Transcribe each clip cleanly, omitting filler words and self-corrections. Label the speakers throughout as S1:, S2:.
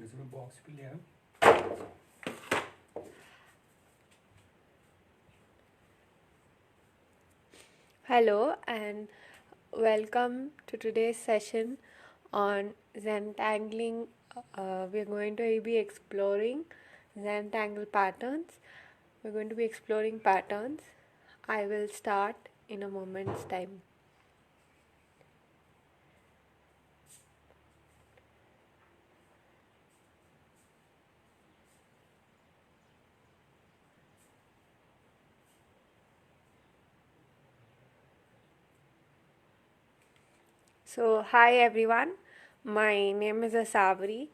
S1: इसमें बॉक्स भी ले आया.
S2: Hello and welcome to today's session on Zentangling. We're going to be exploring Zentangle patterns. We're going to be exploring patterns. I will start in a moment's time. So, hi everyone, my name is Asawari,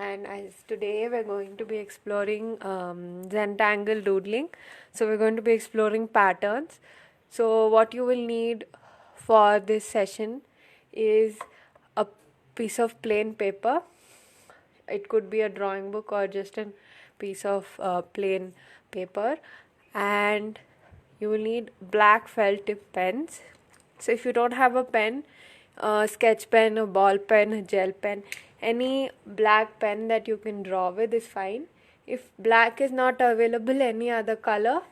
S2: and today we're going to be exploring Zentangle Doodling. So, we're going to be exploring patterns. So, what you will need for this session is a piece of plain paper. It could be a drawing book or just a piece of plain paper, and you will need black felt tip pens. So if you don't have a pen, sketch pen, a ball pen, a gel pen, any black pen that you can draw with is fine. If black is not available, any other color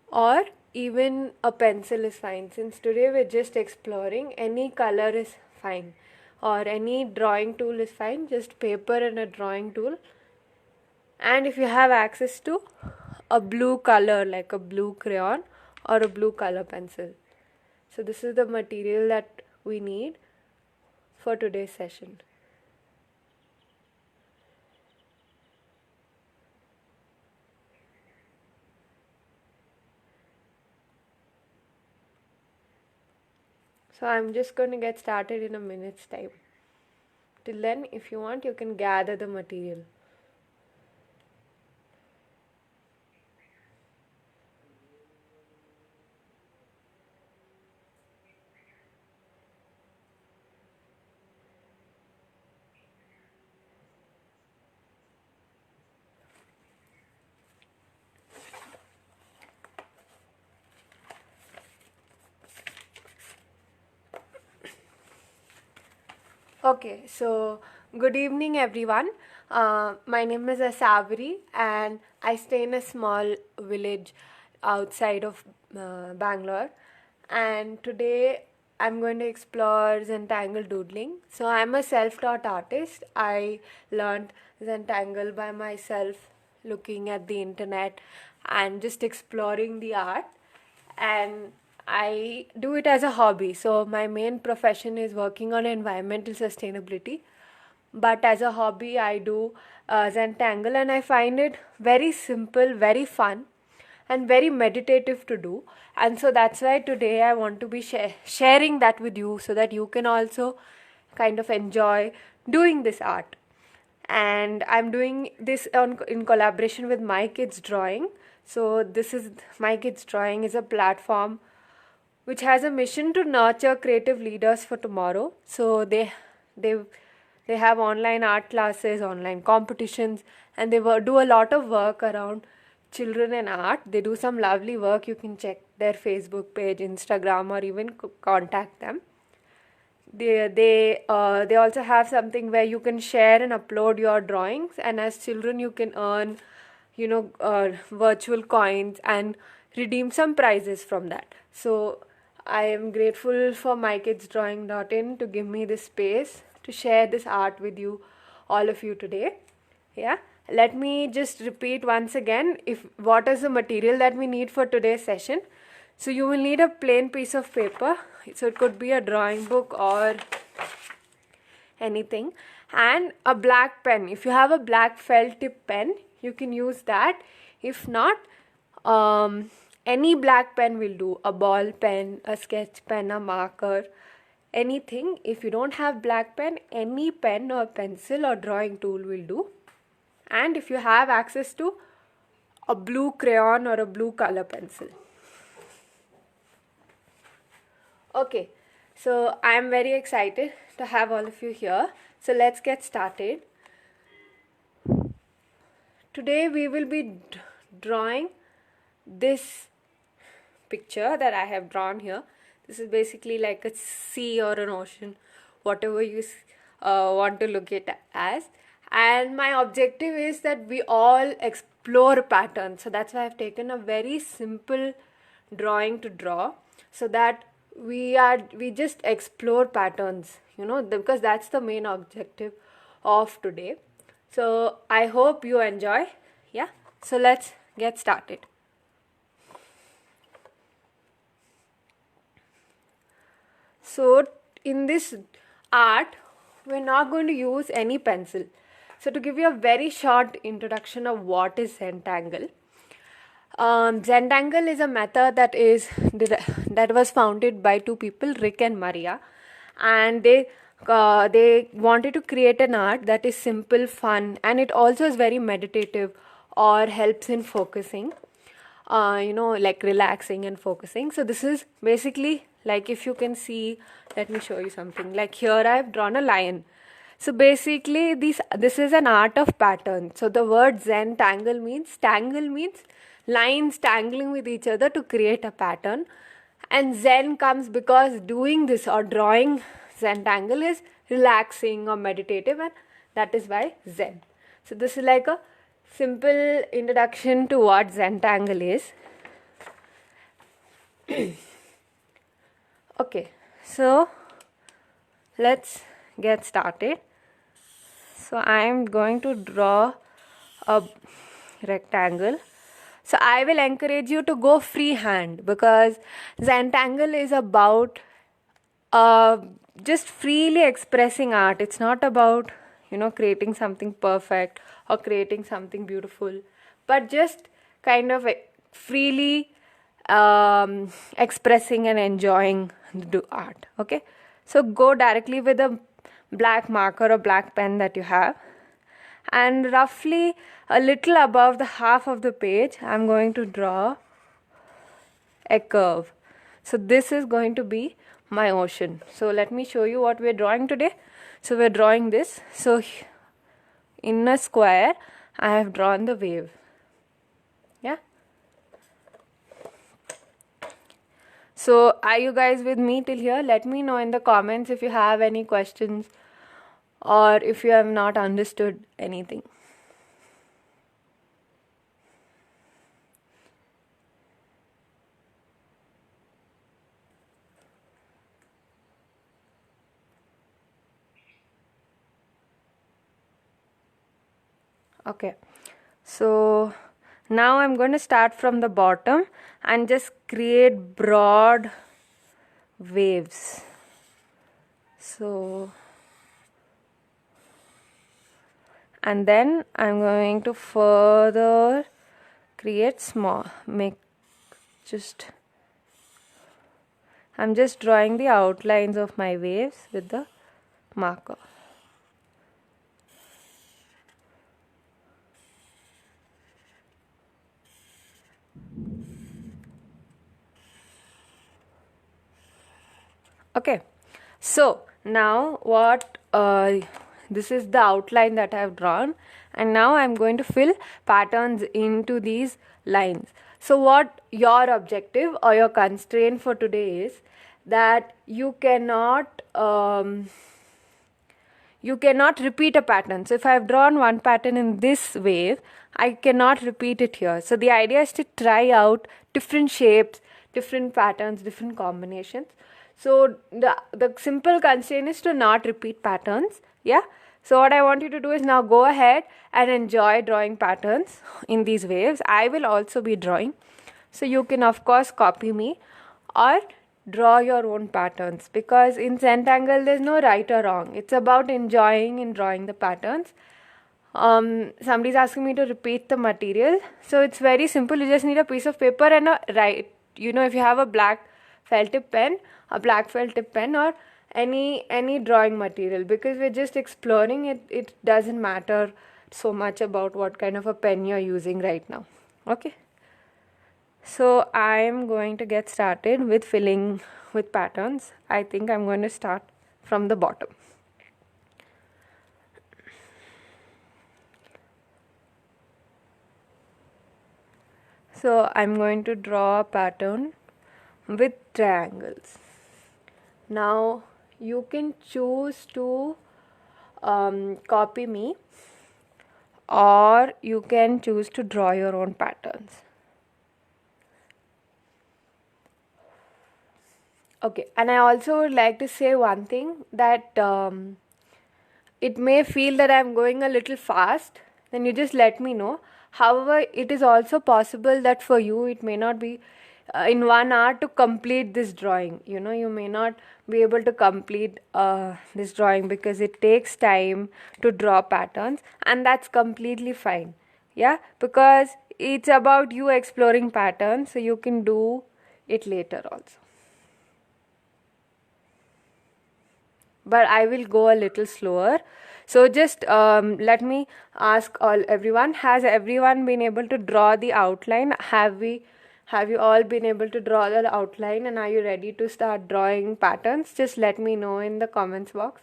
S2: or even a pencil is fine. Since today we're just exploring, any color is fine or any drawing tool is fine, just paper and a drawing tool. And if you have access to a blue color like a blue crayon or a blue color pencil. So this is the material that we need for today's session. So I'm just going to get started in a minute's time. Till then, if you want, you can gather the material. Okay, so good evening everyone. My name is Asawari and I stay in a small village outside of Bangalore, and today I'm going to explore Zentangle Doodling. So I'm a self-taught artist. I learned Zentangle by myself, looking at the internet and just exploring the art, and I do it as a hobby. So my main profession is working on environmental sustainability, but as a hobby I do Zentangle, and I find it very simple, very fun, and very meditative to do. And so that's why today I want to be sharing that with you so that you can also kind of enjoy doing this art. And I'm doing this in collaboration with My Kids Drawing. So this is My Kids Drawing is a platform which has a mission to nurture creative leaders for tomorrow. So they they have online art classes, online competitions, and they do a lot of work around children and art. They do some lovely work. You can check their Facebook page, Instagram, or even contact them. They also have something where you can share and upload your drawings, and as children you can earn virtual coins and redeem some prizes from that. So I am grateful for mykidsdrawing.in to give me this space to share this art with you, all of you today. Yeah, let me just repeat once again if what is the material that we need for today's session. So you will need a plain piece of paper. So it could be a drawing book or anything, and a black pen. If you have a black felt tip pen, you can use that. If not, any black pen will do. A ball pen, a sketch pen, a marker, anything. If you don't have black pen, any pen or pencil or drawing tool will do. And if you have access to a blue crayon or a blue color pencil. Okay, so I am very excited to have all of you here. So let's get started. Today we will be drawing this picture that I have drawn here. This is basically like a sea or an ocean, whatever you want to look it as. And my objective is that we all explore patterns. So that's why I've taken a very simple drawing to draw, so that we just explore patterns, because that's the main objective of today. So I hope you enjoy. Yeah, so let's get started. So in this art, we're not going to use any pencil. So to give you a very short introduction of what is Zentangle, Zentangle is a method that was founded by two people, Rick and Maria, and they wanted to create an art that is simple, fun, and it also is very meditative or helps in focusing, like relaxing and focusing. So this is basically, like, if you can see, let me show you something. Like here I've drawn a lion. So basically this is an art of pattern. So the word Zen tangle means lines tangling with each other to create a pattern. And Zen comes because doing this or drawing Zen tangle is relaxing or meditative, and that is why Zen. So this is like a simple introduction to what Zentangle is. Okay, so let's get started. So I am going to draw a rectangle. So I will encourage you to go freehand, because Zentangle is about just freely expressing art. It's not about creating something perfect or creating something beautiful, but just kind of freely expressing and enjoying the art. Okay, so go directly with a black marker or black pen that you have, and roughly a little above the half of the page I'm going to draw a curve. So this is going to be my ocean. So let me show you what we're drawing today. So we're drawing this. So in a square I have drawn the wave. Yeah. So are you guys with me till here? Let me know in the comments if you have any questions or if you have not understood anything. Okay, so now I'm going to start from the bottom and just create broad waves. So, and then I'm going to further create I'm just drawing the outlines of my waves with the marker. Okay, so now this is the outline that I have drawn, and now I'm going to fill patterns into these lines. So what your objective or your constraint for today is that you cannot repeat a pattern. So if I have drawn one pattern in this wave, I cannot repeat it here. So the idea is to try out different shapes, different patterns, different combinations. So the simple constraint is to not repeat patterns. Yeah. So what I want you to do is now go ahead and enjoy drawing patterns in these waves. I will also be drawing. So you can of course copy me or draw your own patterns, because in Zentangle there's no right or wrong. It's about enjoying and drawing the patterns. Somebody's asking me to repeat the material. So it's very simple. You just need a piece of paper and if you have a black felt tip pen, or any drawing material, because we're just exploring it. It doesn't matter so much about what kind of a pen you're using right now. Okay. So I'm going to get started with filling with patterns. I think I'm going to start from the bottom. So I'm going to draw a pattern with triangles. Now you can choose to copy me, or you can choose to draw your own patterns. Okay, and I also would like to say one thing that it may feel that I'm going a little fast, then you just let me know. However, it is also possible that for you it may not be in 1 hour to complete this drawing. You may not be able to complete this drawing because it takes time to draw patterns, and that's completely fine. Yeah, because it's about you exploring patterns, so you can do it later also. But I will go a little slower. So just let me ask everyone: has everyone been able to draw the outline? Have you all been able to draw the outline, and are you ready to start drawing patterns? Just let me know in the comments box.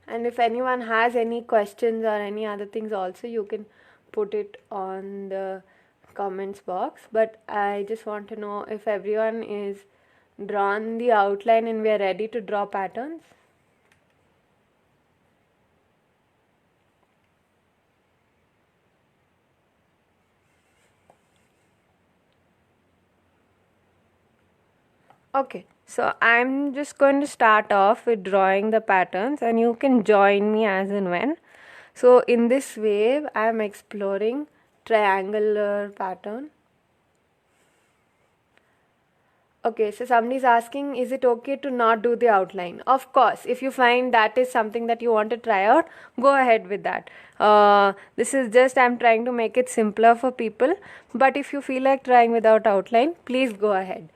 S2: And if anyone has any questions or any other things also, you can put it on the comments box. But I just want to know if everyone is drawn the outline and we are ready to draw patterns. Okay, so I'm just going to start off with drawing the patterns, and you can join me as and when. So in this wave, I'm exploring triangular pattern. Okay, so somebody's asking, is it okay to not do the outline? Of course, if you find that is something that you want to try out, go ahead with that. This is just, I'm trying to make it simpler for people. But if you feel like trying without outline, please go ahead.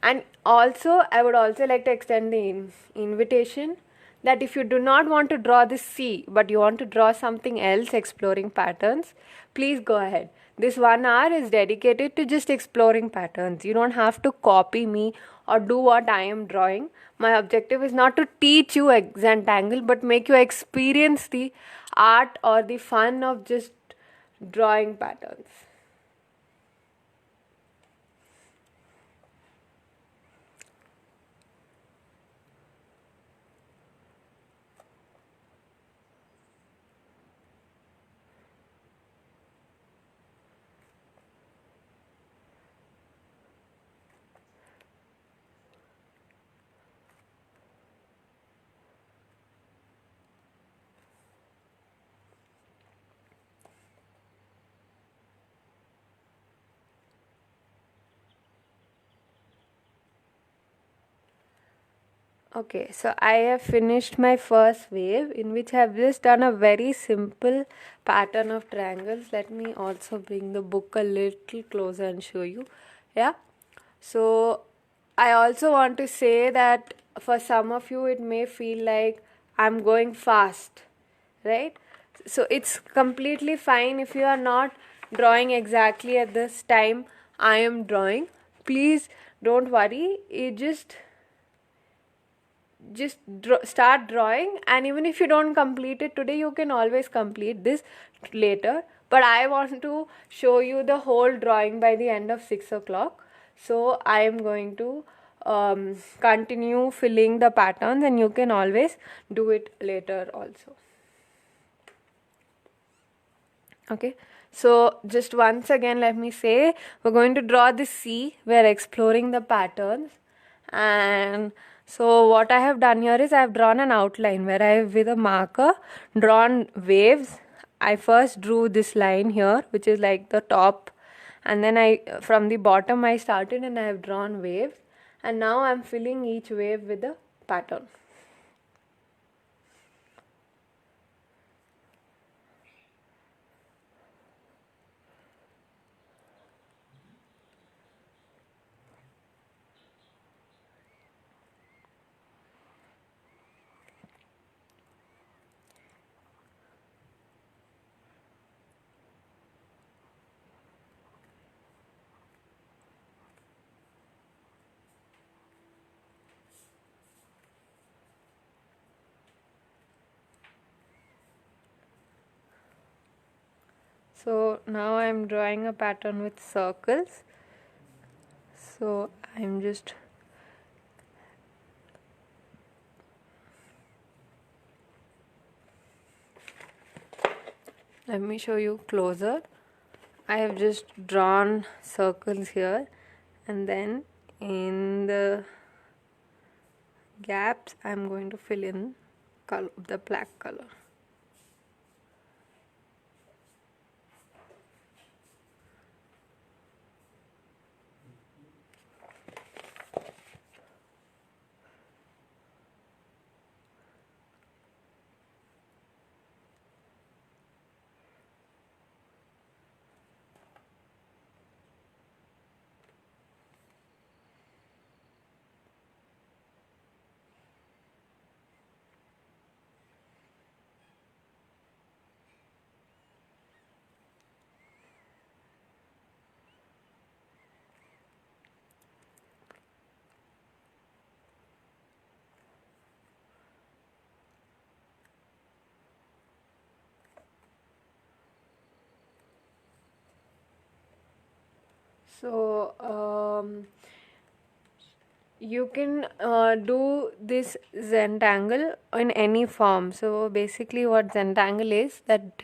S2: And also, I would also like to extend the invitation that if you do not want to draw the C, but you want to draw something else exploring patterns, please go ahead. This 1 hour is dedicated to just exploring patterns. You don't have to copy me or do what I am drawing. My objective is not to teach you Zentangle, but make you experience the art or the fun of just drawing patterns. Okay, so I have finished my first wave, in which I have just done a very simple pattern of triangles. Let me also bring the book a little closer and show you. Yeah. So I also want to say that for some of you it may feel like I'm going fast, right? So it's completely fine if you are not drawing exactly at this time I am drawing. Please don't worry. It just start drawing, and even if you don't complete it today, you can always complete this later. But I want to show you the whole drawing by the end of 6 o'clock, so I am going to continue filling the patterns, and you can always do it later also. Okay, so just once again let me say, we're going to draw the C. We're exploring the patterns, and so what I have done here is I have drawn an outline where I have with a marker drawn waves. I first drew this line here, which is like the top, and then I from the bottom I started and I have drawn waves, and now I'm filling each wave with a pattern. So now I'm drawing a pattern with circles. So I'm just let me show you closer. I have just drawn circles here, and then in the gaps I'm going to fill in the black color. So you can do this Zentangle in any form. So basically what Zentangle is, that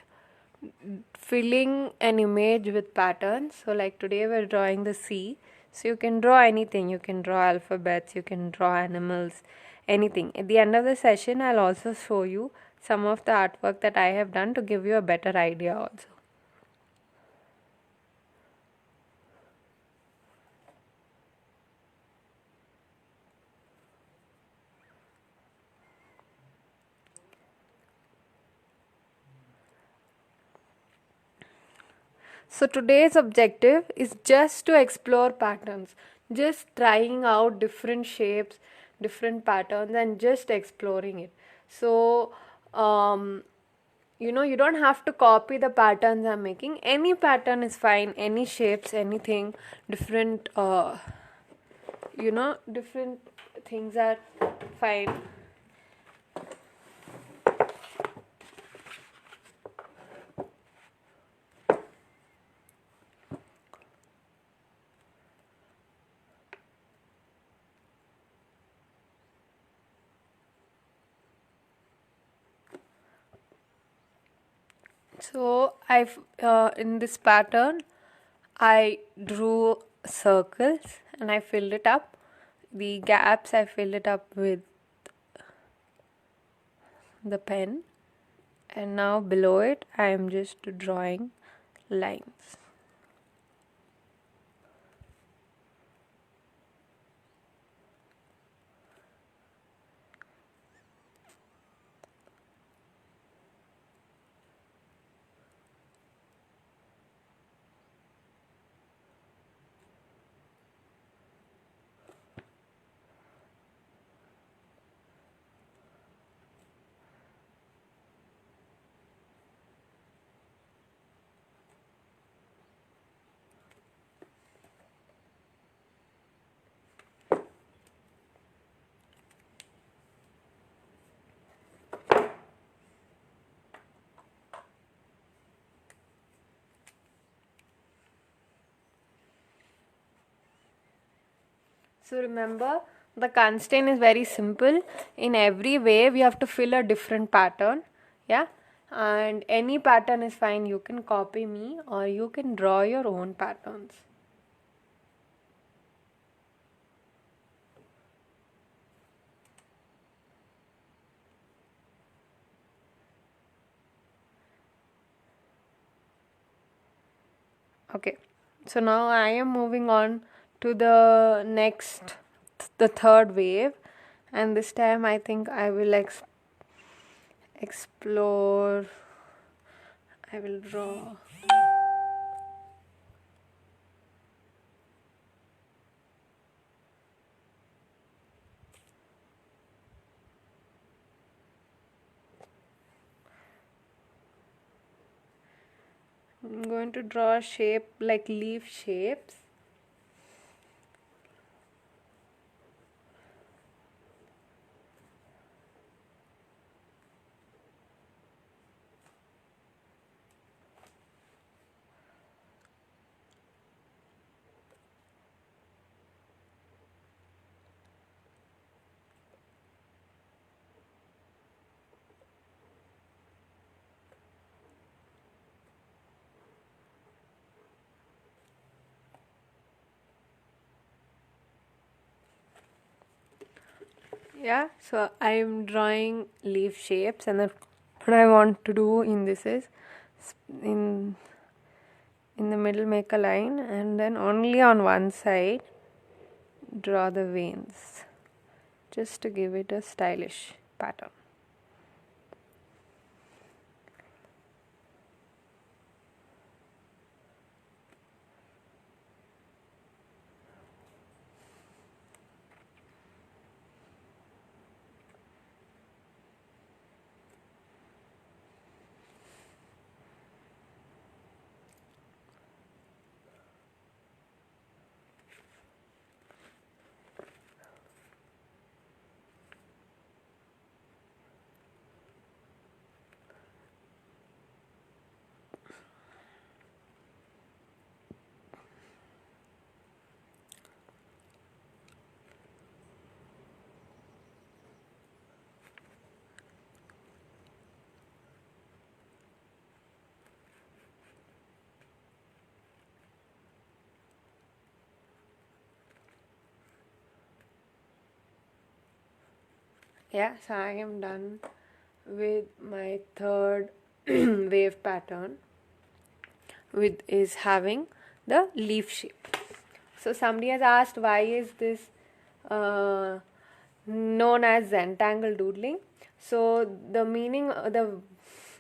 S2: filling an image with patterns. So like today we're drawing the sea. So you can draw anything. You can draw alphabets, you can draw animals, anything. At the end of the session I'll also show you some of the artwork that I have done to give you a better idea also. So today's objective is just to explore patterns, just trying out different shapes, different patterns, and just exploring it. So, you don't have to copy the patterns I'm making. Any pattern is fine, any shapes, anything, different, different things are fine. So I've in this pattern I drew circles and I filled it up. The gaps I filled it up with the pen, and now below it I am just drawing lines. So remember, the constraint is very simple. In every wave, you have to fill a different pattern. Yeah, and any pattern is fine. You can copy me or you can draw your own patterns. Okay, so now I am moving on to the third wave, and this time I think I will explore. I will draw. I'm going to draw a shape like leaf shapes. Yeah, so I'm drawing leaf shapes, and then what I want to do in this is in in the middle make a line, and then only on one side draw the veins, just to give it a stylish pattern. Yeah, so I am done with my third wave pattern, with is having the leaf shape. So somebody has asked, why is this uh, known as Zentangle Doodling? So the meaning, the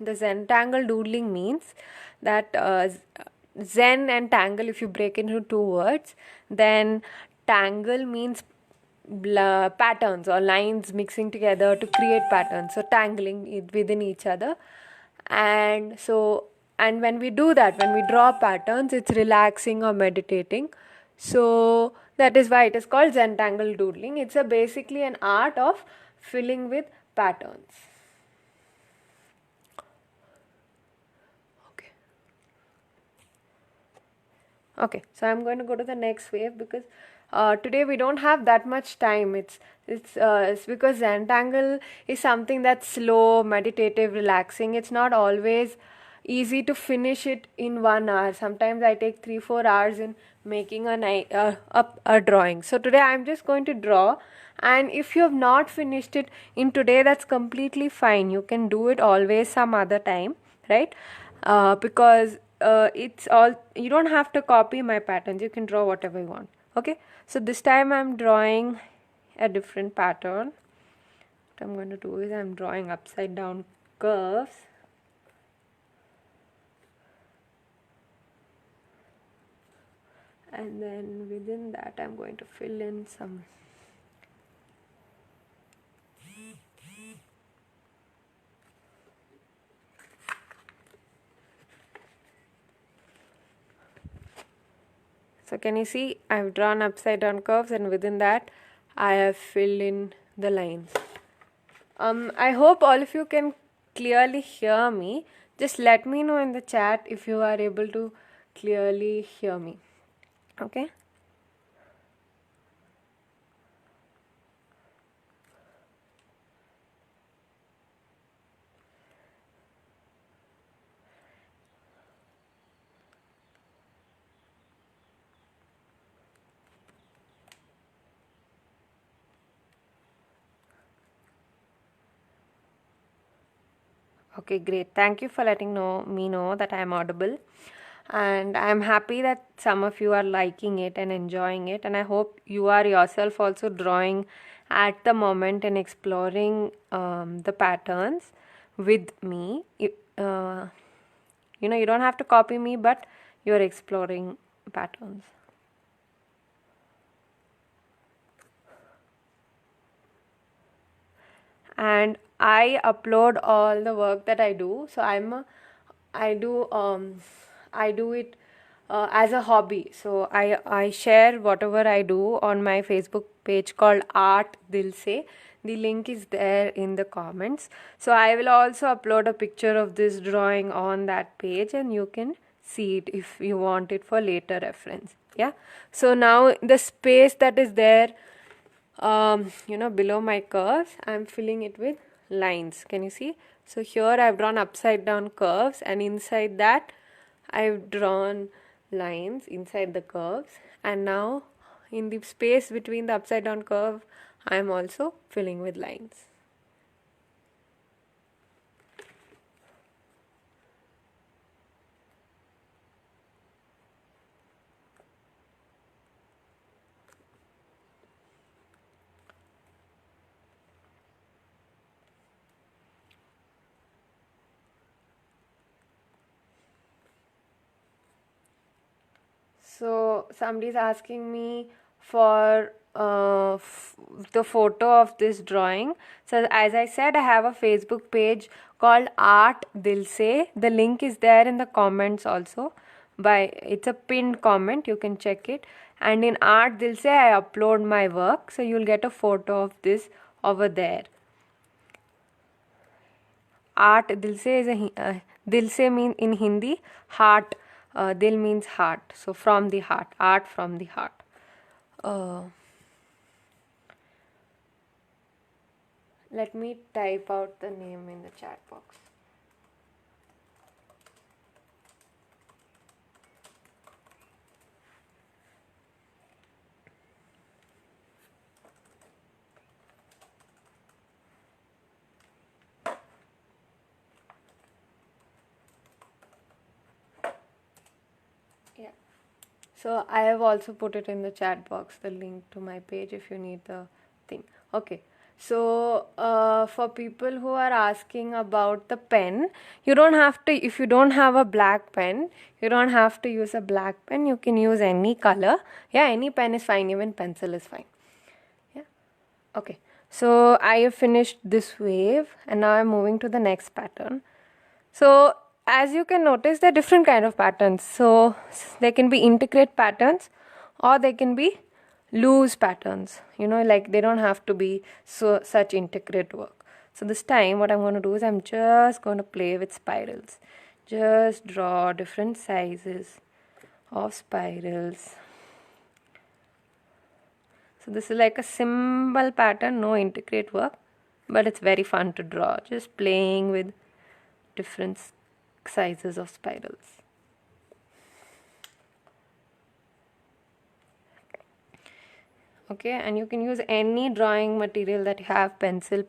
S2: Zentangle Doodling means that Zen and tangle, if you break into two words, then tangle means patterns or lines mixing together to create patterns, so tangling it within each other. And so, and when we do that, when we draw patterns, it's relaxing or meditating. So that is why it is called Zentangle Doodling. It's a basically an art of filling with patterns. Okay, so I'm going to go to the next wave because today we don't have that much time. It's because Zentangle is something that's slow, meditative, relaxing. It's not always easy to finish it in 1 hour. Sometimes I take 3-4 hours in making a drawing. So today I'm just going to draw, and if you have not finished it in today, that's completely fine. You can do it always some other time, right? Because it's all, you don't have to copy my patterns, you can draw whatever you want. Okay, so this time I'm drawing a different pattern. What I'm going to do is I'm drawing upside down curves, and then within that I'm going to fill in some So can you see, I've drawn upside down curves, and within that I have filled in the lines. I hope all of you can clearly hear me. Just let me know in the chat if you are able to clearly hear me. Okay? Okay, great. Thank you for letting me know that I am audible. And I am happy that some of you are liking it and enjoying it. And I hope you are yourself also drawing at the moment and exploring the patterns with me. You don't have to copy me, but you're exploring patterns. And I upload all the work that I do. So I do it as a hobby. So I share whatever I do on my Facebook page called Art Dil Se. The link is there in the comments. So I will also upload a picture of this drawing on that page, and you can see it if you want it for later reference. Yeah. So now the space that is there below my curves, I'm filling it with lines. Can you see? So here I've drawn upside down curves, and inside that I've drawn lines inside the curves, and now in the space between the upside down curve, I am also filling with lines. So somebody's asking me for the photo of this drawing. So as I said, I have a Facebook page called Art Dilse. The link is there in the comments also. It's a pinned comment, you can check it. And in Art Dilse, I upload my work, so you'll get a photo of this over there. Art Dilse is Dilse mean in Hindi heart. Dil means heart, so from the heart, art from the heart. Let me type out the name in the chat box. Yeah. So I have also put it in the chat box, the link to my page if you need the thing. Okay. So for people who are asking about the pen, you don't have to, if you don't have a black pen, you don't have to use a black pen. You can use any color. Yeah, any pen is fine, even pencil is fine. Yeah. Okay. So I have finished this wave and now I'm moving to the next pattern. So as you can notice, there are different kind of patterns. So they can be intricate patterns or they can be loose patterns, like they don't have to be such intricate work. So this time what I'm going to do is I'm just going to play with spirals. Just draw different sizes of spirals. So this is like a simple pattern, no intricate work, but it's very fun to draw, just playing with different sizes of spirals. Okay, and you can use any drawing material that you have, pencil,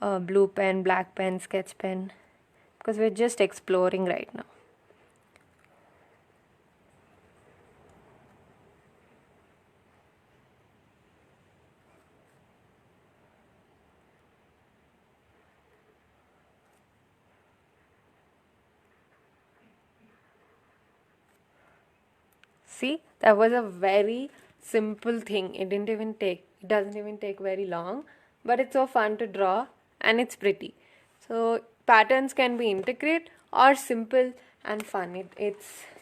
S2: blue pen, black pen, sketch pen, because we're just exploring right now. See, that was a very simple thing. It doesn't even take very long, but it's so fun to draw and it's pretty. So patterns can be intricate or simple and fun.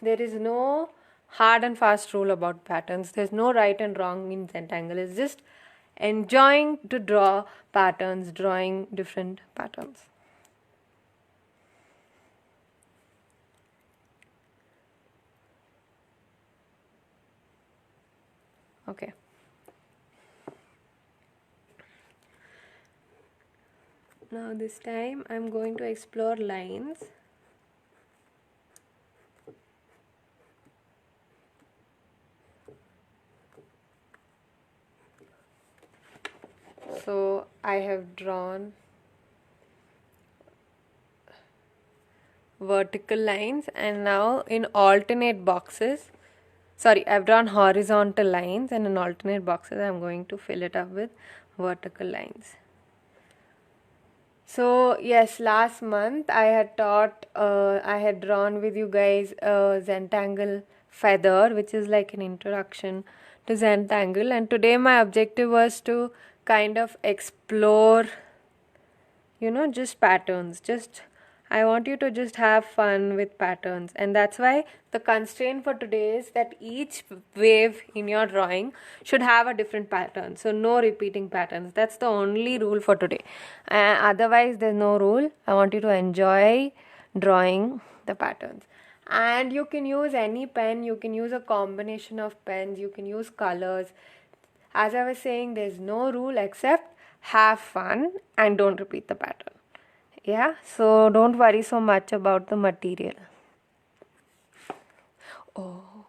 S2: There is no hard and fast rule about patterns. There's no right and wrong in Zentangle. It's just enjoying to draw patterns, drawing different patterns. Okay. Now this time I'm going to explore lines. So I have drawn vertical lines and now in alternate boxes, I've drawn horizontal lines and in alternate boxes I'm going to fill it up with vertical lines. So yes, last month I had drawn with you guys a Zentangle feather, which is like an introduction to Zentangle, and today my objective was to kind of explore, just patterns. I want you to just have fun with patterns, and that's why the constraint for today is that each wave in your drawing should have a different pattern. So no repeating patterns. That's the only rule for today. Otherwise, there's no rule. I want you to enjoy drawing the patterns. And you can use any pen, you can use a combination of pens, you can use colors. As I was saying, there's no rule except have fun and don't repeat the pattern. Yeah, so don't worry so much about the material. Oh,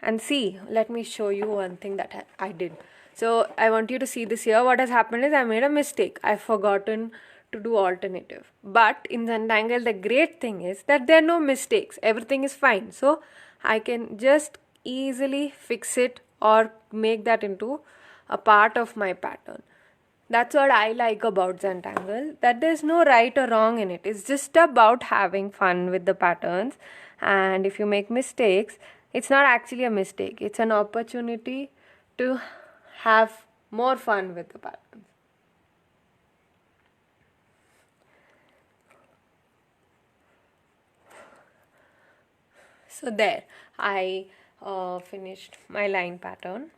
S2: And see, let me show you one thing that I did. So I want you to see this here. What has happened is I made a mistake. I've forgotten to do alternative. But in Zentangle, the great thing is that there are no mistakes. Everything is fine. So I can just easily fix it or make that into a part of my pattern. That's what I like about Zentangle, that there's no right or wrong in it. It's just about having fun with the patterns. And if you make mistakes, it's not actually a mistake. It's an opportunity to have more fun with the patterns. So there, I finished my line pattern.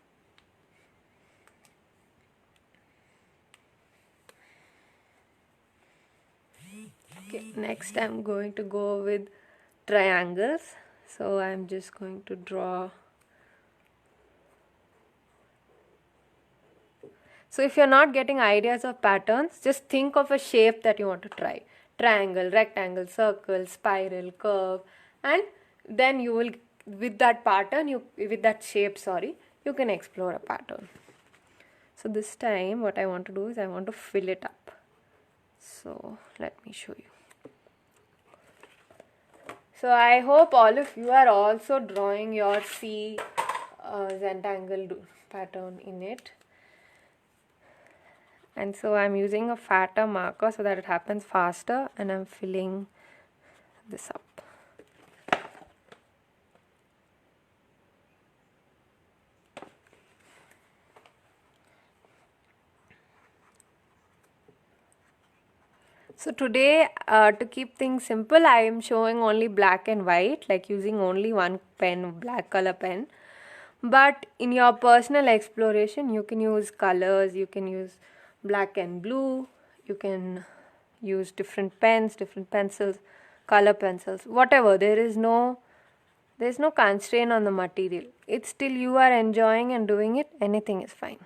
S2: Okay, next I'm going to go with triangles. So I'm just going to draw. So if you're not getting ideas of patterns, just think of a shape that you want to try. Triangle, rectangle, circle, spiral, curve, and then you will, with that pattern, with that shape, you can explore a pattern. So this time what I want to do is I want to fill it up. So let me show you. So I hope all of you are also drawing your C Zentangle pattern in it. And so I'm using a fatter marker so that it happens faster, and I'm filling this up. So today, to keep things simple, I am showing only black and white, like using only one pen, black color pen. But in your personal exploration, you can use colors, you can use black and blue, you can use different pens, different pencils, color pencils, whatever. There's no constraint on the material. It's still you are enjoying and doing it, anything is fine.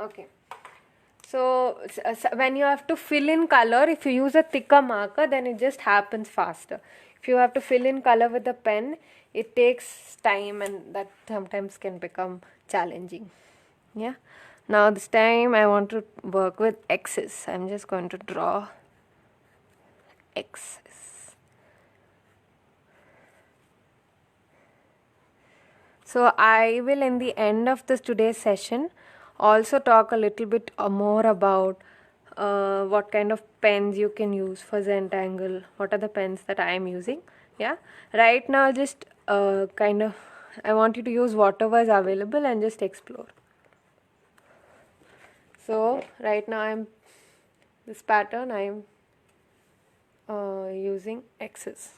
S2: Okay. So when you have to fill in color, if you use a thicker marker, then it just happens faster. If you have to fill in color with a pen, it takes time, and that sometimes can become challenging. Yeah. Now this time I want to work with X's. I'm just going to draw X's. So I will, in the end of this today's session, also talk a little bit more about what kind of pens you can use for Zentangle. What are the pens that I am using? Yeah. Right now, just I want you to use whatever is available and just explore. So right now this pattern I am using X's.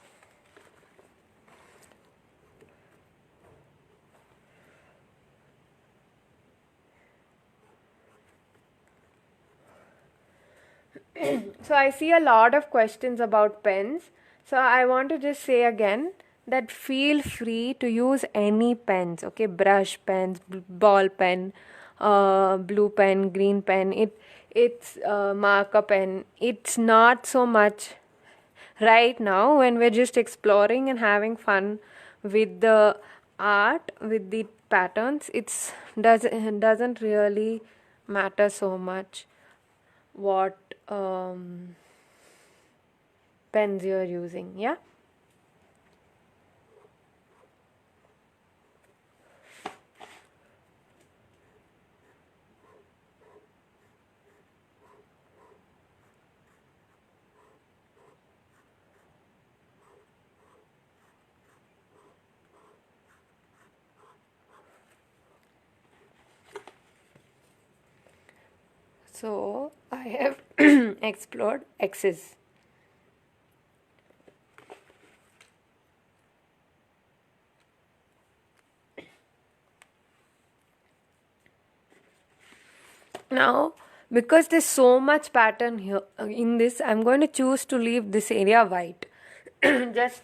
S2: So I see a lot of questions about pens. So I want to just say again that feel free to use any pens, okay? Brush pens, ball pen, blue pen, green pen. It's marker pen. It's not so much right now when we're just exploring and having fun with the art, with the patterns. It doesn't really matter so much what pens you're using. Yeah. So I have explored X's. Now, because there's so much pattern here in this, I'm going to choose to leave this area white. Just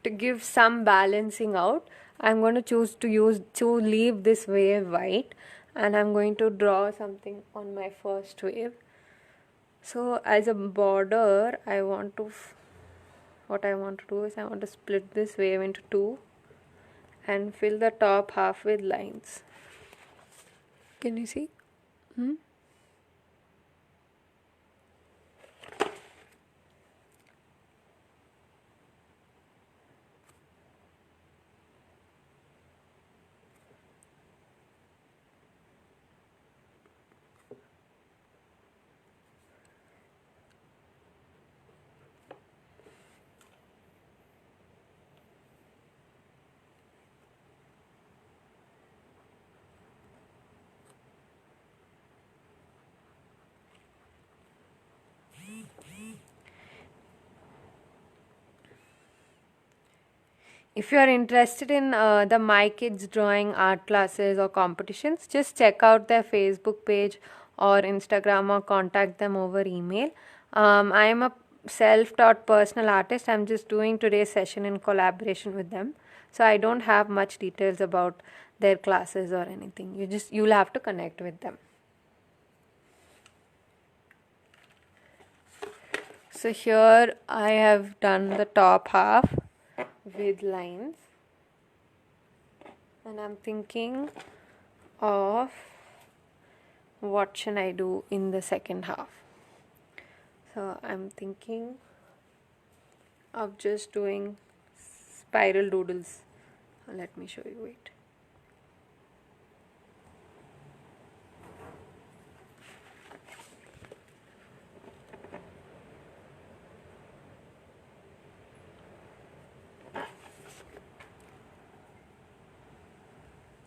S2: to give some balancing out, I'm going to choose to leave this wave white, and I'm going to draw something on my first wave. So as a border, what I want to do is I want to split this wave into two and fill the top half with lines. Can you see? If you are interested in the My Kids Drawing art classes or competitions, just check out their Facebook page or Instagram, or contact them over email. I am a self-taught personal artist. I'm just doing today's session in collaboration with them. So I don't have much details about their classes or anything. You'll have to connect with them. So here I have done the top half with lines, and I'm thinking of what should I do in the second half. So I'm thinking of just doing spiral doodles. Let me show you. Wait.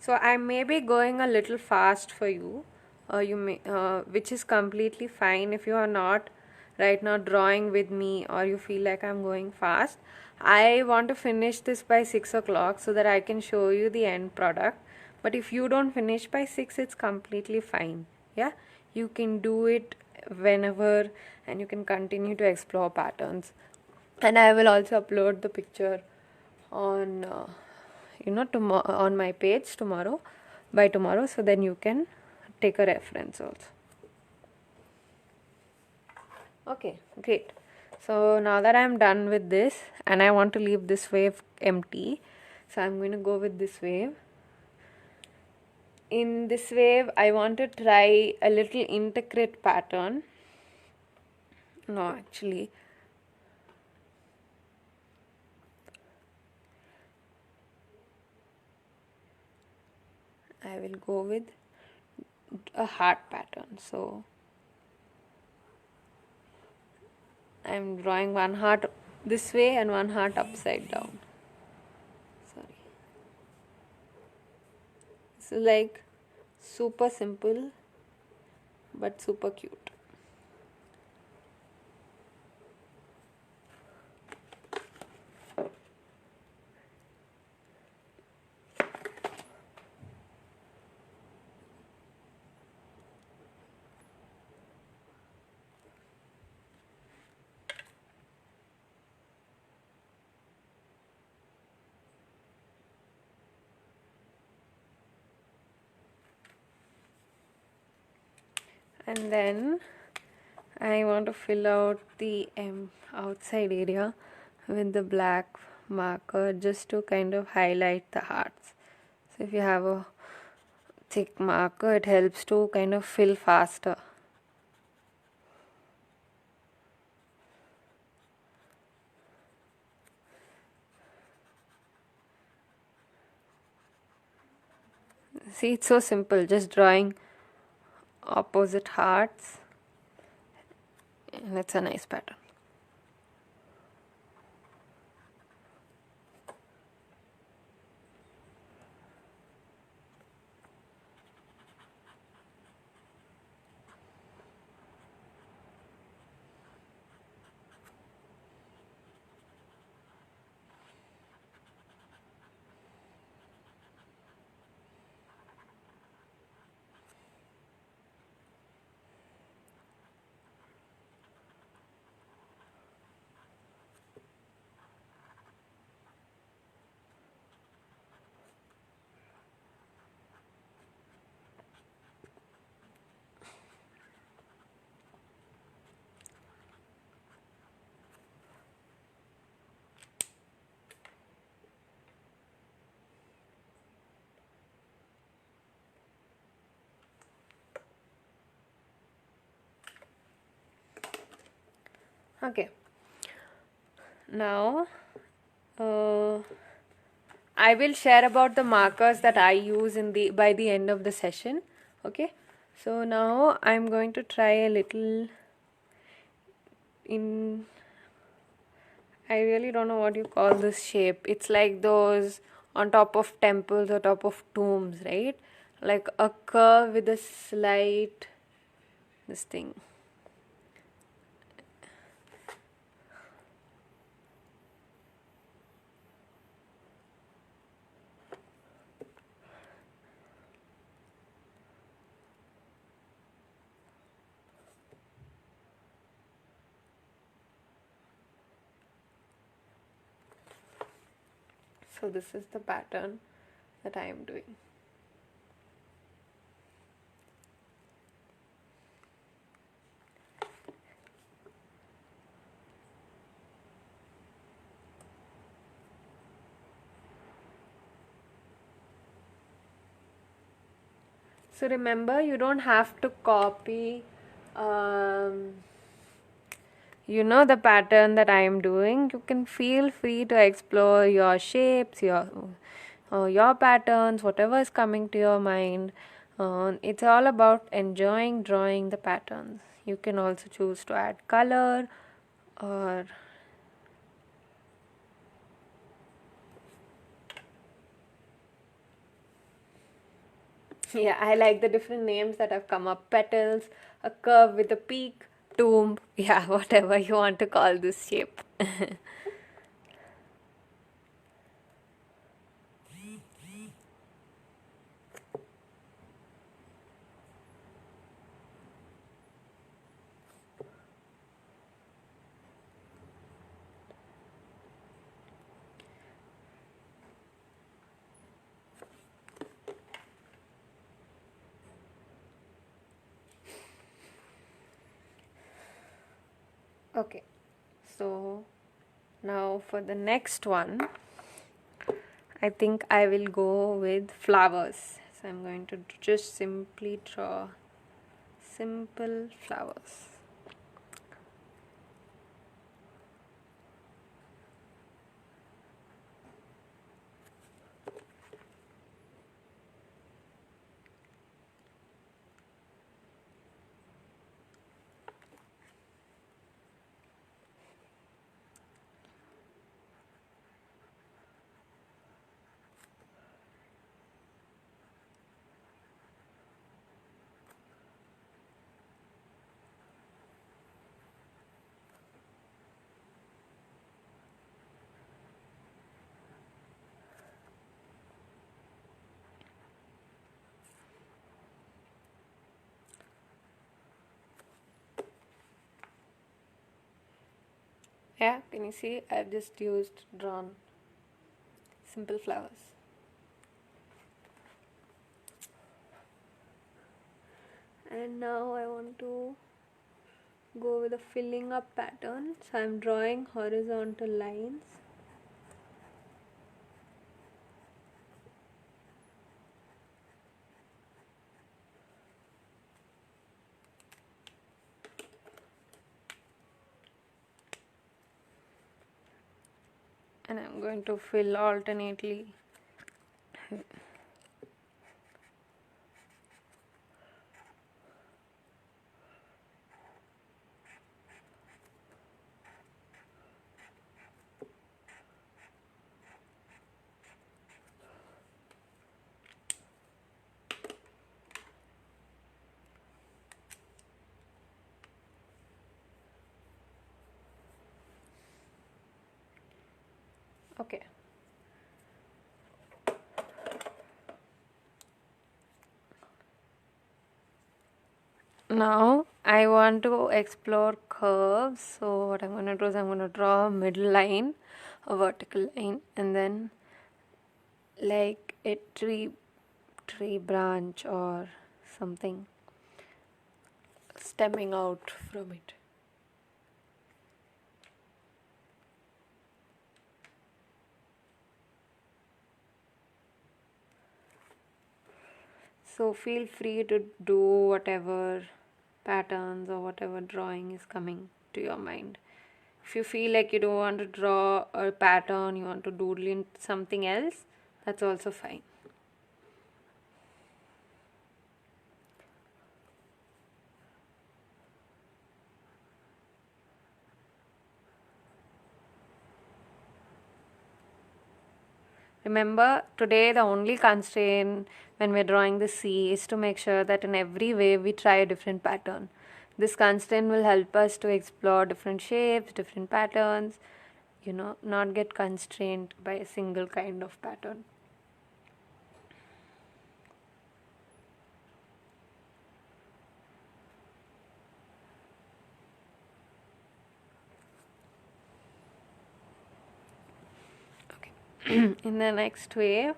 S2: So I may be going a little fast for you, which is completely fine if you are not right now drawing with me or you feel like I'm going fast. I want to finish this by 6 o'clock so that I can show you the end product. But if you don't finish by 6, it's completely fine. Yeah, you can do it whenever, and you can continue to explore patterns. And I will also upload the picture on on my page by tomorrow, so then you can take a reference also. Okay, great. So now that I'm done with this and I want to leave this wave empty, so I'm going to go with this wave. In this wave I want to try a little intricate pattern. No, actually I will go with a heart pattern. So I'm drawing one heart this way and one heart upside down. Sorry. So like super simple but super cute. And then I want to fill out the outside area with the black marker just to kind of highlight the hearts. So if you have a thick marker, it helps to kind of fill faster. See, it's so simple, just drawing opposite hearts, and it's a nice pattern. Okay. Now, uh, I will share about the markers that I use in the by the end of the session. Okay. So now I'm going to try a little in. I really don't know what you call this shape. It's like those on top of temples or top of tombs, right? Like a curve with a slight this thing. So this is the pattern that I am doing. So remember, you don't have to copy, um, the pattern that I am doing. You can feel free to explore your shapes, your patterns, whatever is coming to your mind. It's all about enjoying drawing the patterns. You can also choose to add color or yeah, I like the different names that have come up. Petals, a curve with a peak, tomb. Yeah, whatever you want to call this shape. Okay, so now for the next one, I think I will go with flowers. So I'm going to just simply draw simple flowers. Yeah, can you see? I've just drawn simple flowers. And now I want to go with a filling up pattern. So I'm drawing horizontal lines. And I'm going to fill alternately. Okay. Now I want to explore curves. So what I'm going to do is I'm going to draw a middle line, a vertical line, and then like a tree branch or something stemming out from it. So feel free to do whatever patterns or whatever drawing is coming to your mind. If you feel like you don't want to draw a pattern, you want to doodle in something else, that's also fine. Remember, today the only constraint when we're drawing the sea is to make sure that in every wave we try a different pattern. This constraint will help us to explore different shapes, different patterns, not get constrained by a single kind of pattern. In the next wave,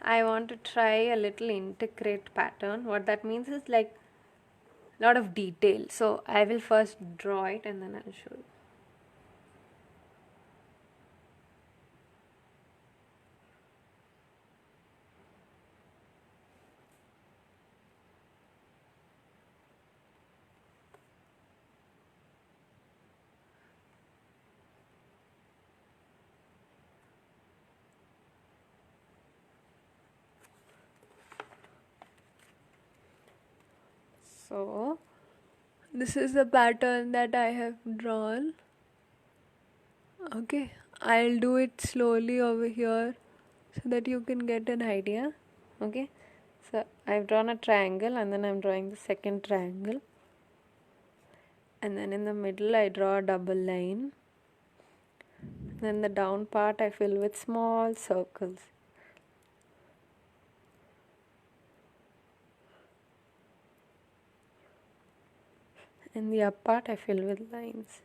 S2: I want to try a little integrate pattern. What that means is like a lot of detail. So I will first draw it and then I'll show you. So this is the pattern that I have drawn. Okay, I'll do it slowly over here so that you can get an idea. Okay, so I've drawn a triangle and then I'm drawing the second triangle, and then in the middle I draw a double line. Then the down part I fill with small circles. And the up part I fill with lines.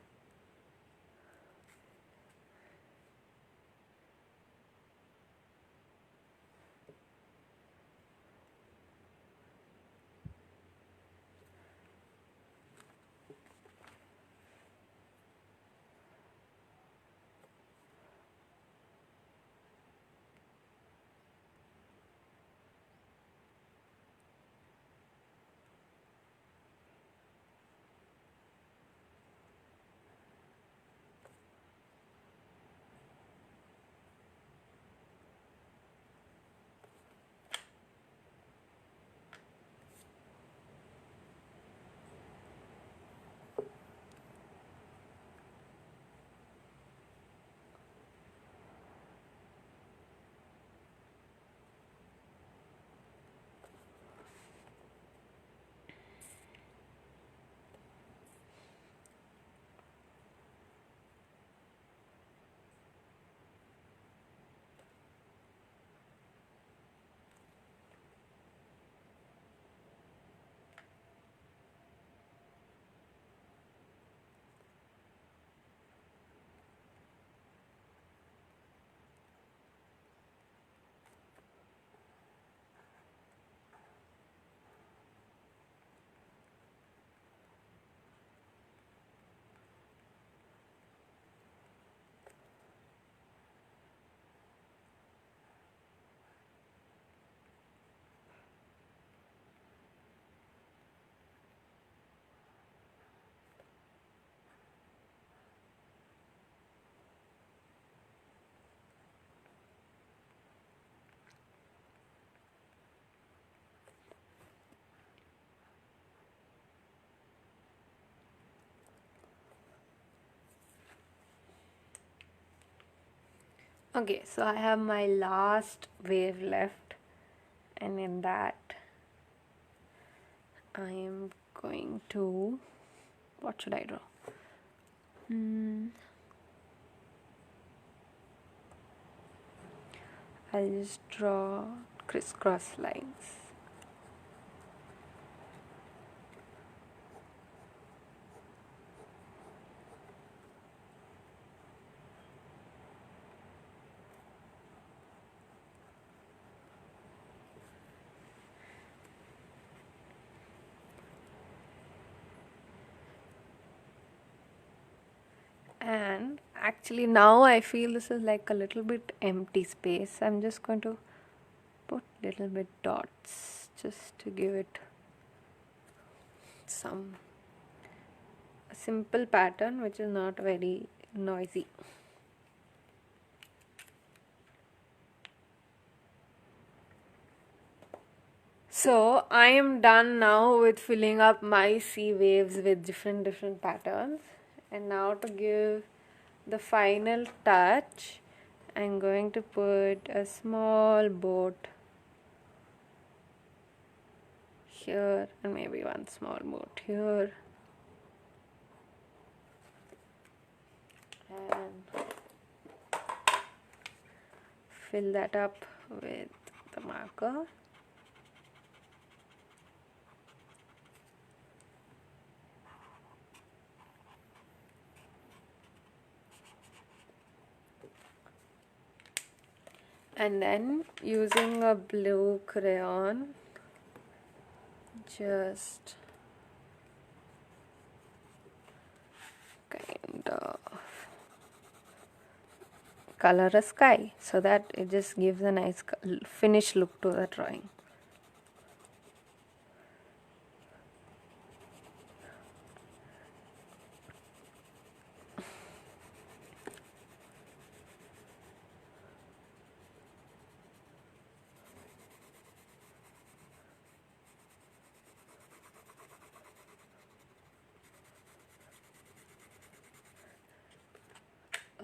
S2: Okay, so I have my last wave left, and in that I am going to, what should I draw? I'll just draw crisscross lines. And actually now I feel this is like a little bit empty space. I'm just going to put little bit dots just to give it some simple pattern which is not very noisy. So I am done now with filling up my sea waves with different patterns, and now to give the final touch, I'm going to put a small boat here and maybe one small boat here, and fill that up with the marker. And then using a blue crayon, just kind of color a sky so that it just gives a nice finished look to the drawing.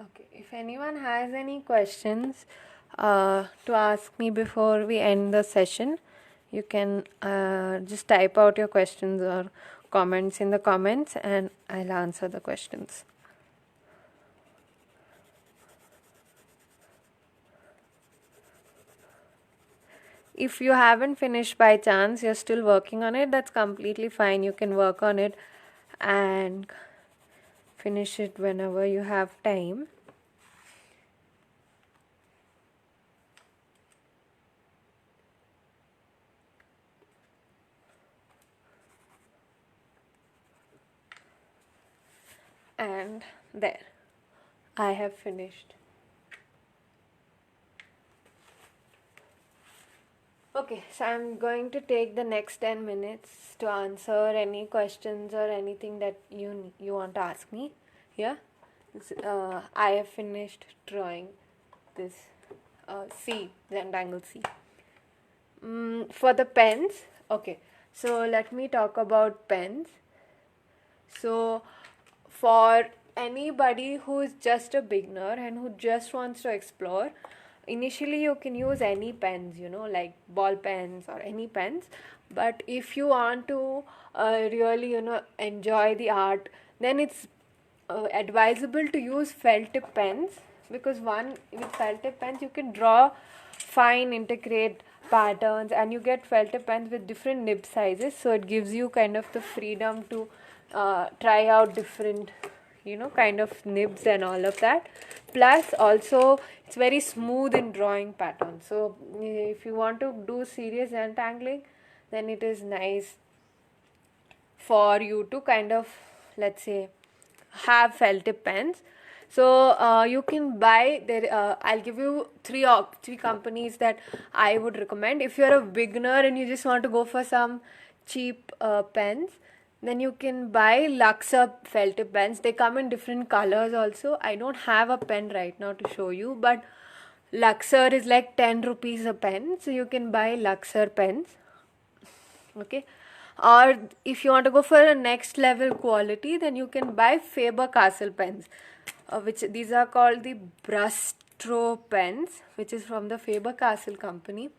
S2: Okay, if anyone has any questions to ask me before we end the session, you can just type out your questions or comments in the comments and I'll answer the questions. If you haven't finished by chance, you're still working on it, that's completely fine. You can work on it and finish it whenever you have time. And there, I have finished. Okay, so I'm going to take the next 10 minutes to answer any questions or anything that you want to ask me. Yeah, I have finished drawing this Zentangle C. For the pens, okay, so let me talk about pens. So for anybody who is just a beginner and who just wants to explore, initially you can use any pens, like ball pens or any pens. But if you want to really enjoy the art, then it's advisable to use felt tip pens, because with felt tip pens you can draw fine intricate patterns, and you get felt tip pens with different nib sizes, so it gives you kind of the freedom to try out different kind of nibs and all of that. Plus also it's very smooth in drawing patterns, so if you want to do serious untangling, then it is nice for you to kind of, let's say, have felt tip pens. So you can buy there. I'll give you three companies that I would recommend. If you're a beginner and you just want to go for some cheap pens, then you can buy Luxor felt tip pens. They come in different colors also. I don't have a pen right now to show you, but Luxor is like 10 rupees a pen, so you can buy Luxor pens. Okay. Or if you want to go for a next level quality, then you can buy Faber-Castell pens, which these are called the Brustro pens, which is from the Faber-Castell company.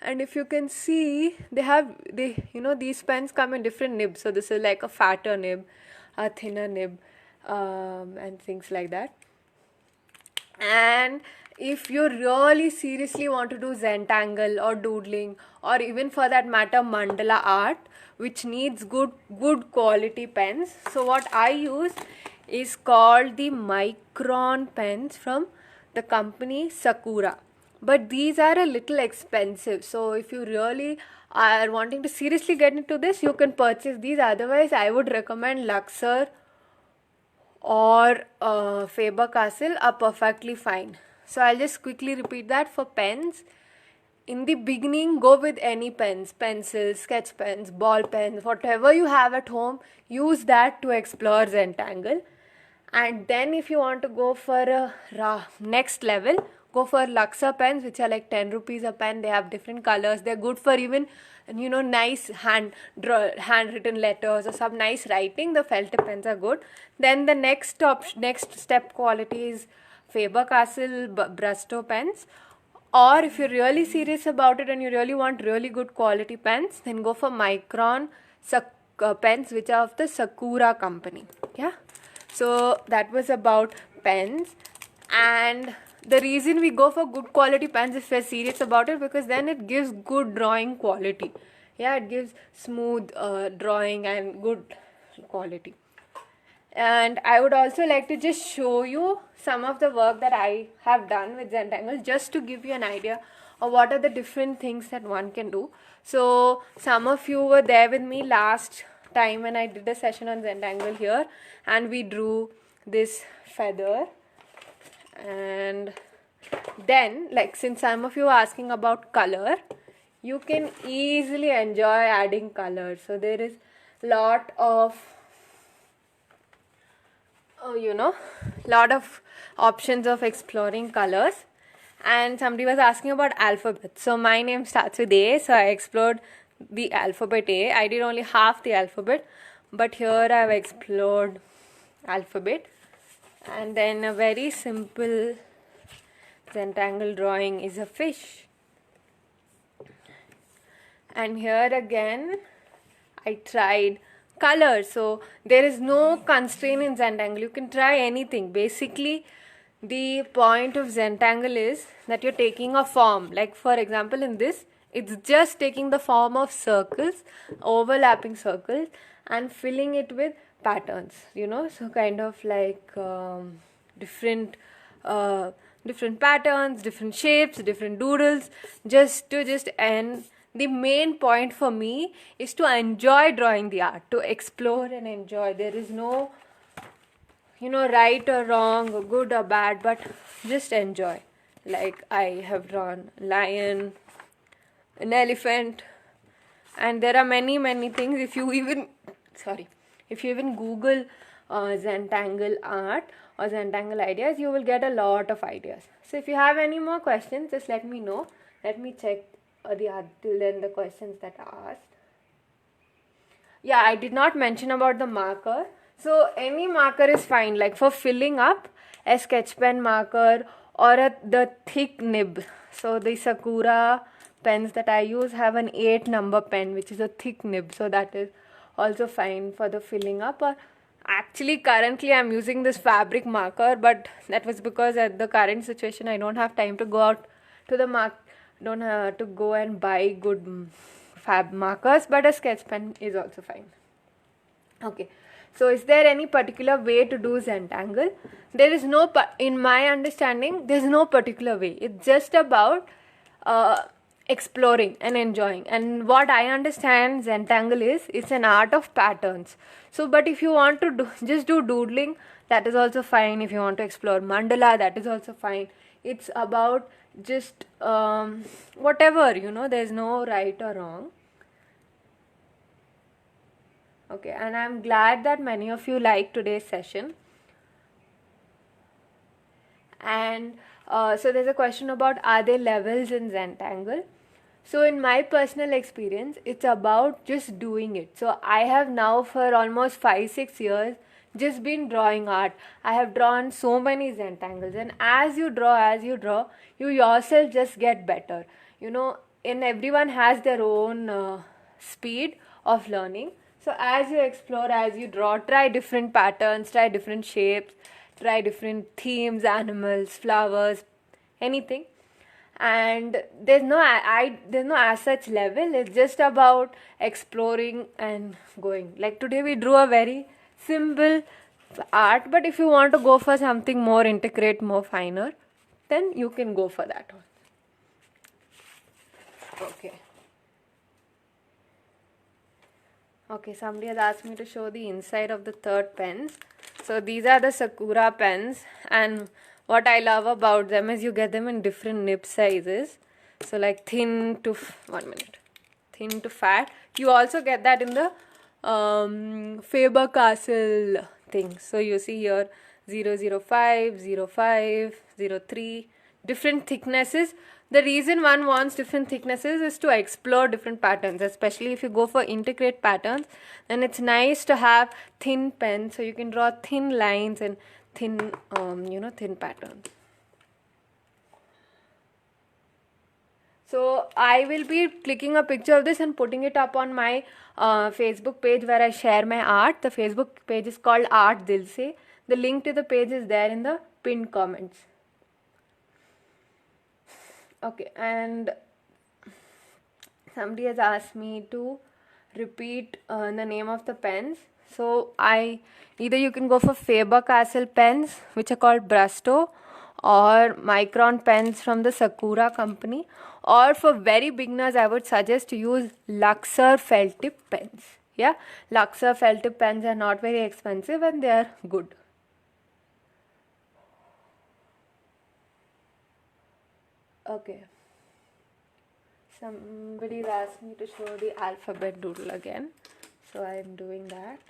S2: And if you can see, these pens come in different nibs. So this is like a fatter nib, a thinner nib, and things like that. And if you really seriously want to do Zentangle or doodling, or even for that matter mandala art, which needs good quality pens, so what I use is called the Micron pens from the company Sakura. But these are a little expensive, so if you really are wanting to seriously get into this, you can purchase these. Otherwise, I would recommend Luxor or Faber-Castell are perfectly fine. So I'll just quickly repeat that. For pens, in the beginning, go with any pens, pencils, sketch pens, ball pens, whatever you have at home, use that to explore Zentangle. And then if you want to go for a next level, go for Luxor pens, which are like 10 rupees a pen. They have different colors. They're good for even, nice handwritten letters or some nice writing. The felt tip pens are good. Then the next step quality is Faber-Castell Brusto pens. Or if you're really serious about it and you really want really good quality pens, then go for Micron pens, which are of the Sakura company. Yeah. So that was about pens. And the reason we go for good quality pens if we're serious about it, because then it gives good drawing quality. Yeah, it gives smooth drawing and good quality. And I would also like to just show you some of the work that I have done with Zentangle, just to give you an idea of what are the different things that one can do. So some of you were there with me last time when I did a session on Zentangle here, and we drew this feather. And then, like, since some of you are asking about color, you can easily enjoy adding color. So there is lot of lot of options of exploring colors. And somebody was asking about alphabet. So my name starts with A, so I explored the alphabet A. I did only half the alphabet, but here I've explored alphabet. And then a very simple Zentangle drawing is a fish. And here again I tried color. So there is no constraint in Zentangle. You can try anything. Basically, the point of Zentangle is that you're taking a form. Like for example, in this, it's just taking the form of circles, overlapping circles, and filling it with patterns. So kind of like different patterns, different shapes, different doodles, and the main point for me is to enjoy drawing the art, to explore and enjoy. There is no right or wrong or good or bad, but just enjoy. Like I have drawn lion, an elephant, and there are many things. If you even Google Zentangle art or Zentangle ideas, you will get a lot of ideas. So if you have any more questions, just let me know. Let me check till then the questions that are asked. Yeah, I did not mention about the marker. So any marker is fine, like for filling up, a sketch pen marker or the thick nib. So the Sakura pens that I use have an 8 number pen, which is a thick nib, so that is also fine for the filling up. Or actually currently I'm using this fabric marker, but that was because at the current situation I don't have time to go out to the don't have to go and buy good fab markers, but a sketch pen is also fine. Okay, so is there any particular way to do Zentangle? There is no, in my understanding, there is no particular way. It's just about exploring and enjoying. And what I understand Zentangle is, it's an art of patterns. So, but if you want to just do doodling, that is also fine. If you want to explore mandala, that is also fine. It's about just whatever, there's no right or wrong. Okay, and I'm glad that many of you liked today's session. And so there's a question about, are there levels in Zentangle? So in my personal experience, it's about just doing it. So I have now for almost 5-6 years just been drawing art. I have drawn so many Zentangles, and as you draw, you yourself just get better. And everyone has their own speed of learning. So as you explore, as you draw, try different patterns, try different shapes, try different themes, animals, flowers, anything. And there's no as such level. It's just about exploring and going. Like today we drew a very simple art, but if you want to go for something more intricate, more finer, then you can go for that one. Okay, somebody has asked me to show the inside of the third pens. So these are the Sakura pens, and what I love about them is you get them in different nib sizes. So like thin to fat. You also get that in the Faber-Castell thing. So you see here 005, 05, 03, different thicknesses. The reason one wants different thicknesses is to explore different patterns, especially if you go for intricate patterns. Then it's nice to have thin pens so you can draw thin lines and thin, thin patterns. So I will be clicking a picture of this and putting it up on my Facebook page where I share my art. The Facebook page is called Art Dil Se. The link to the page is there in the pinned comments. Okay, and somebody has asked me to repeat the name of the pens. So either you can go for Faber-Castell pens, which are called Brusto, or Micron pens from the Sakura company, or for very beginners I would suggest to use Luxor felt tip pens. Yeah, Luxor felt tip pens are not very expensive and they are good. Okay, somebody asked me to show the alphabet doodle again, so I am doing that.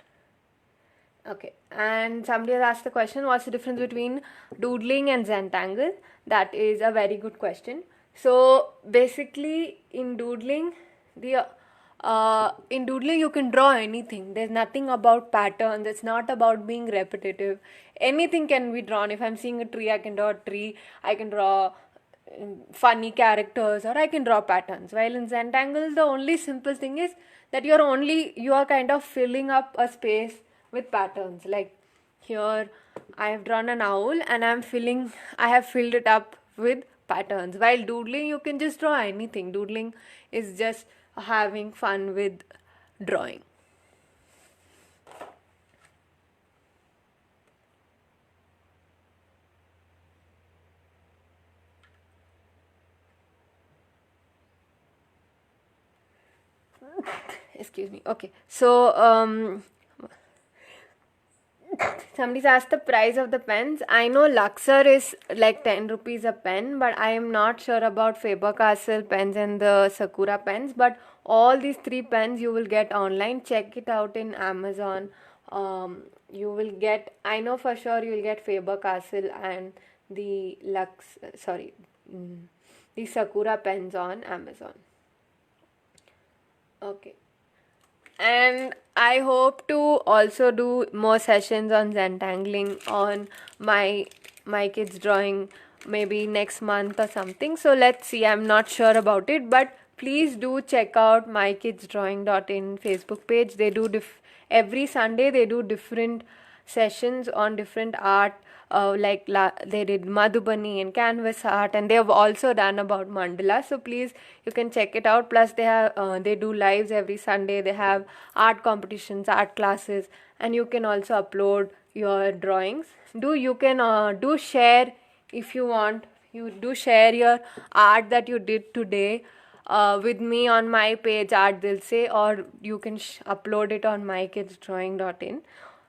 S2: Okay, and somebody has asked the question, what's the difference between doodling and Zentangle? That is a very good question. So basically in doodling, you can draw anything. There's nothing about patterns. It's not about being repetitive. Anything can be drawn. If I'm seeing a tree, I can draw a tree. I can draw funny characters, or I can draw patterns. While in Zentangle, the only simple thing is that you are kind of filling up a space with patterns. Like here I have drawn an owl and I have filled it up with patterns. While doodling, you can just draw anything. Doodling is just having fun with drawing. Excuse me. Okay, so somebody's asked the price of the pens. I know Luxor is like 10 rupees a pen, but I am not sure about Faber-Castell pens and the Sakura pens. But all these three pens you will get online. Check it out in Amazon. You will get, I know for sure you will get Faber-Castell and the the Sakura pens on Amazon. Okay. And I hope to also do more sessions on Zentangling on my kids drawing maybe next month or something. So let's see. I'm not sure about it, but please do check out mykidsdrawing.in Facebook page. They do every Sunday they do different sessions on different art. They did Madhubani and canvas art, and they have also done about mandala. So please, you can check it out. Plus they do lives every Sunday. They have art competitions, art classes, and you can also upload your drawings. Do share if you want. You do share your art that you did today with me on my page Art Dil Se, or you can upload it on mykidsdrawing.in.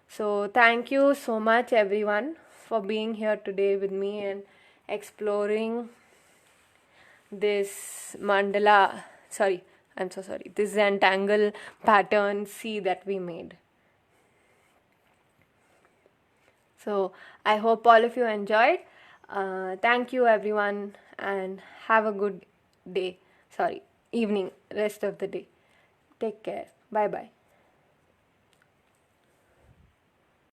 S2: So thank you so much everyone for being here today with me and exploring this this Zentangle pattern C that we made. So I hope all of you enjoyed. Thank you everyone, and have a good evening, rest of the day. Take care. Bye bye.